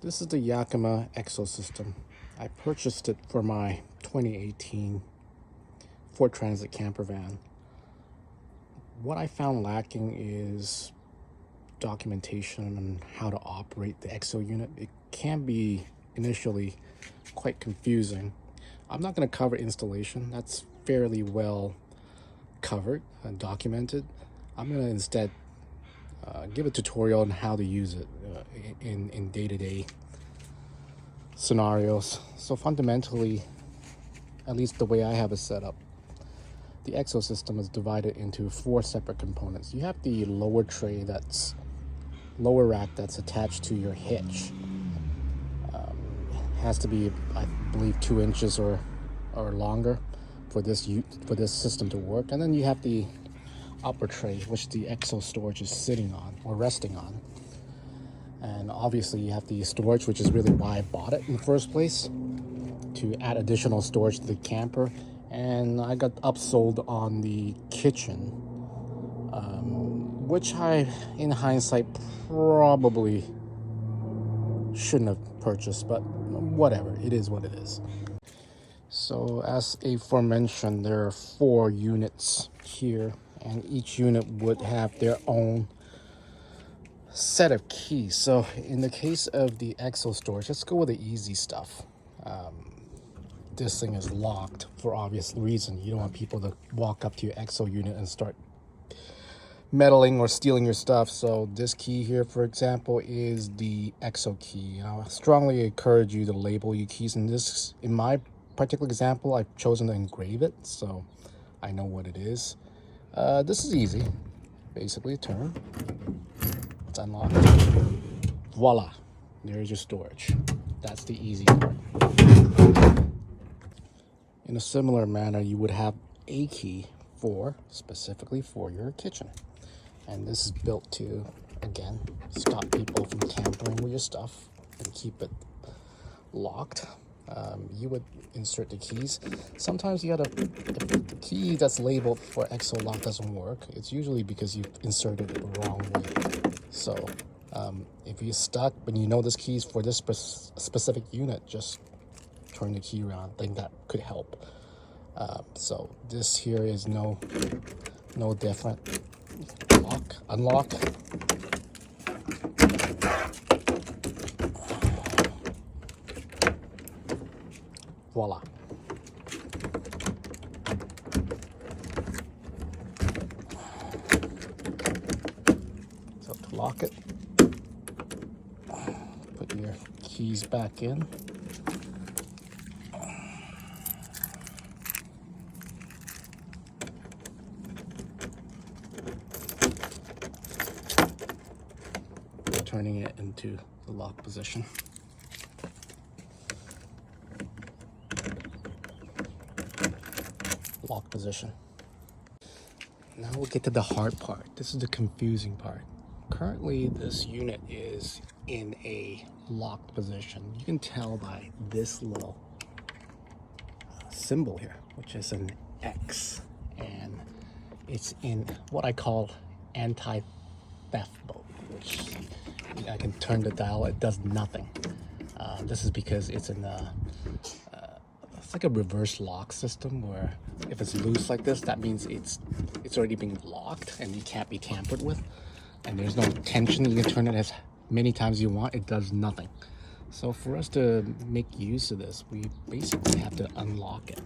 This is the Yakima Exo System. I purchased it for my 2018 Ford Transit camper van. What I found lacking is documentation on how to operate the Exo unit. It can be initially quite confusing. I'm not going to cover installation. That's fairly well covered and documented. I'm going to instead give a tutorial on how to use it in day-to-day scenarios. So fundamentally, at least the way I have it set up, the Exo system is divided into 4 separate components. You have the lower tray, that's lower rack that's attached to your hitch. Has to be, I believe, 2 inches or longer for this system to work. And then you have the upper tray, which the Exo storage is sitting on or resting on. And obviously you have the storage, which is really why I bought it in the first place, to add additional storage to the camper. And I got upsold on the kitchen, which I, in hindsight, probably shouldn't have purchased, but whatever, it is what it is. So as aforementioned, there are 4 units here, and each unit would have their own set of keys. So in the case of the Exo storage, let's go with the easy stuff. This thing is locked for obvious reason. You don't want people to walk up to your Exo unit and start meddling or stealing your stuff. So this key here, for example, is the Exo key. I strongly encourage you to label your keys. In my particular example, I've chosen to engrave it, so I know what it is. This is easy. Basically, turn. It's unlocked. Voila. There's your storage. That's the easy part. In a similar manner, you would have a key specifically for your kitchen. And this is built to, again, stop people from tampering with your stuff and keep it locked. You would insert the keys. Sometimes if the key that's labeled for Exo lock doesn't work, it's usually because you've inserted it the wrong way. So if you're stuck, but you know this key is for this specific unit, just turn the key around. I think that could help. So this here is no different. Lock, unlock. Voila. So to lock it, put your keys back in. Turning it into the lock position. Lock position. Now we'll get to the hard part. This is the confusing part. Currently, this unit is in a locked position. You can tell by this little symbol here, which is an X, and it's in what I call anti-theft mode, which I can turn the dial, it does nothing. This is because it's in it's like a reverse lock system, where if it's loose like this, that means it's already been locked and it can't be tampered with, and there's no tension. You can turn it as many times as you want, it does nothing. So for us to make use of this, we basically have to unlock it.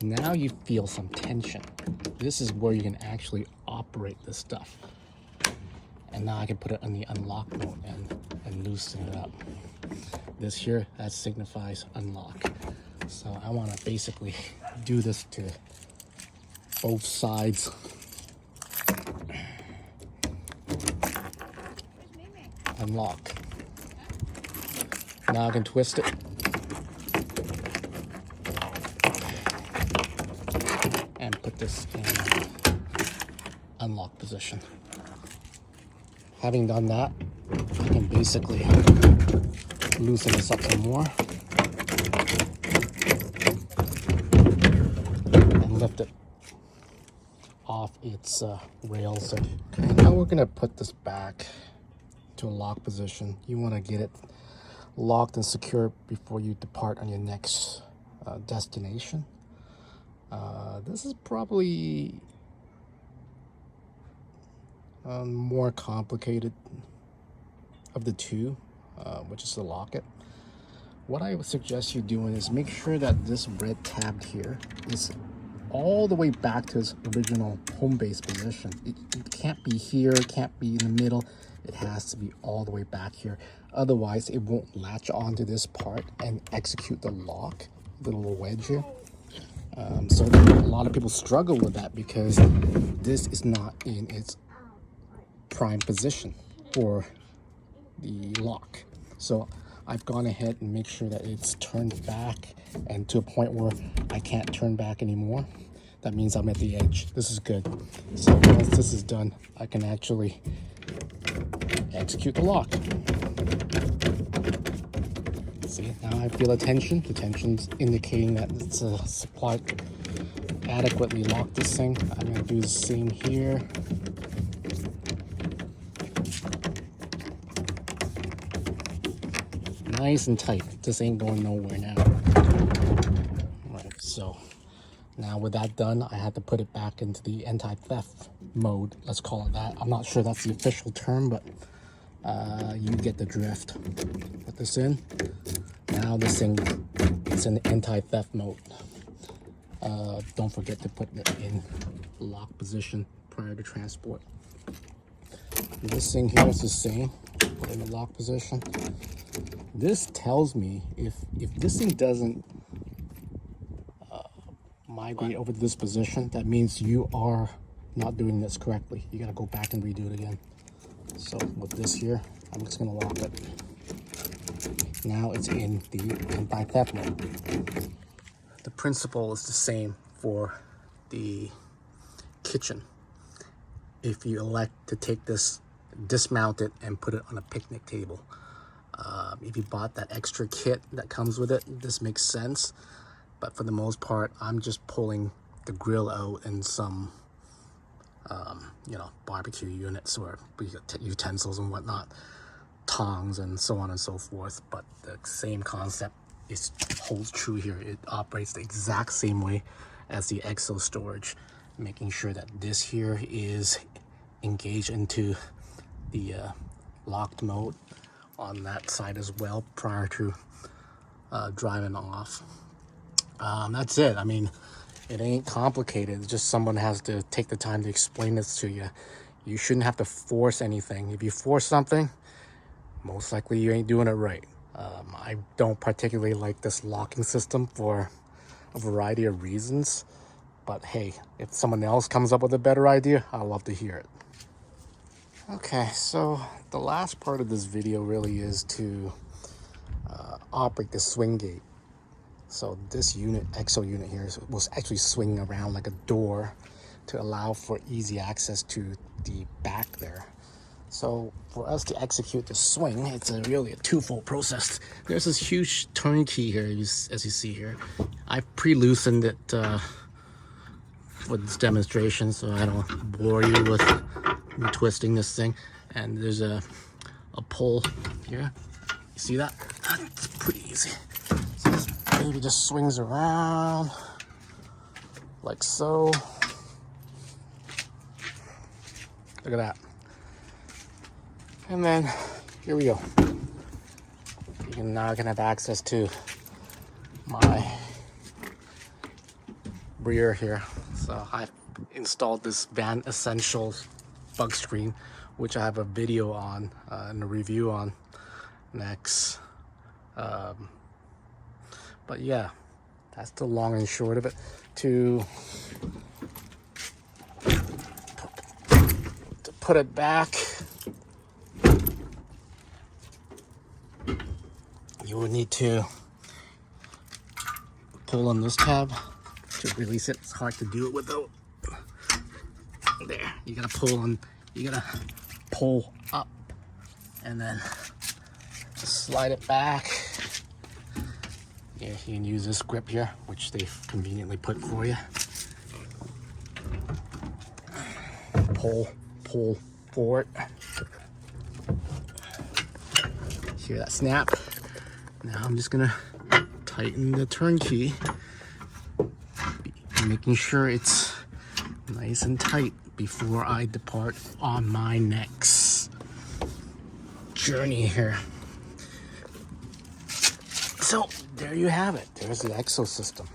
Now you feel some tension. This is where you can actually operate this stuff. And now I can put it on the unlock mode and loosen it up. This here, that signifies unlock. So I want to basically do this to both sides. Unlock. Now I can twist it. And put this in unlock position. Having done that, I can basically loosen this up some more and lift it off its rails. Okay, now we're gonna put this back into a lock position. You want to get it locked and secure before you depart on your next destination. This is probably more complicated of the two, which is to lock it. What I would suggest you doing is make sure that this red tab here is all the way back to its original home base position. It can't be here, it can't be in the middle. It has to be all the way back here. Otherwise, it won't latch onto this part and execute the lock, the little wedge here. So a lot of people struggle with that because this is not in its prime position for the lock. So I've gone ahead and make sure that it's turned back and to a point where I can't turn back anymore. That means I'm at the edge. This is good. So once this is done, I can actually execute the lock. See, now I feel a tension. The tension's indicating that it's supplied adequately locked this thing. I'm gonna do the same here. Nice and tight. This ain't going nowhere now. Right, so now with that done, I had to put it back into the anti-theft mode. Let's call it that. I'm not sure that's the official term, but you get the drift. Put this in. Now this thing is in anti-theft mode. Don't forget to put it in lock position prior to transport. This thing here is the same. Put it in the lock position. This tells me if this thing doesn't migrate over to this position, that means you are not doing this correctly. You got to go back and redo it again. So with this here, I'm just going to lock it. Now it's in the anti-theft mode. The principle is the same for the kitchen. If you elect to take this, dismount it, and put it on a picnic table. If you bought that extra kit that comes with it, this makes sense. But for the most part, I'm just pulling the grill out and some, you know, barbecue units or utensils and whatnot, tongs and so on and so forth. But the same concept holds true here. It operates the exact same way as the Exo storage, making sure that this here is engaged into the locked mode on that side as well prior to driving off. That's it. I mean, it ain't complicated. It's just someone has to take the time to explain this to you. You shouldn't have to force anything. If you force something, most likely you ain't doing it right. I don't particularly like this locking system for a variety of reasons, but hey, if someone else comes up with a better idea, I'd love to hear it. Okay, so the last part of this video really is to operate the SwingGate. So this unit, Exo unit here, will actually swing around like a door to allow for easy access to the back there. So for us to execute the swing, it's really a twofold process. There's this huge turnkey here, as you see here. I've pre-loosened it for this demonstration, so I don't bore you with me twisting this thing. And there's a pull here. You see that? It's pretty easy. So this baby just swings around like so. Look at that. And then here we go. You now can have access to my rear here. So I've installed this Van Essentials bug screen, which I have a video on and a review on next. But yeah, that's the long and short of it. To put it back, you would need to pull on this tab to release it. It's hard to do it without. There, you gotta pull on, you gotta pull up and then just slide it back. Yeah, you can use this grip here, which they've conveniently put for you. Pull forward. Hear that snap? Now I'm just gonna tighten the turnkey, making sure it's nice and tight before I depart on my next journey here. So there you have it. There's the Exo system.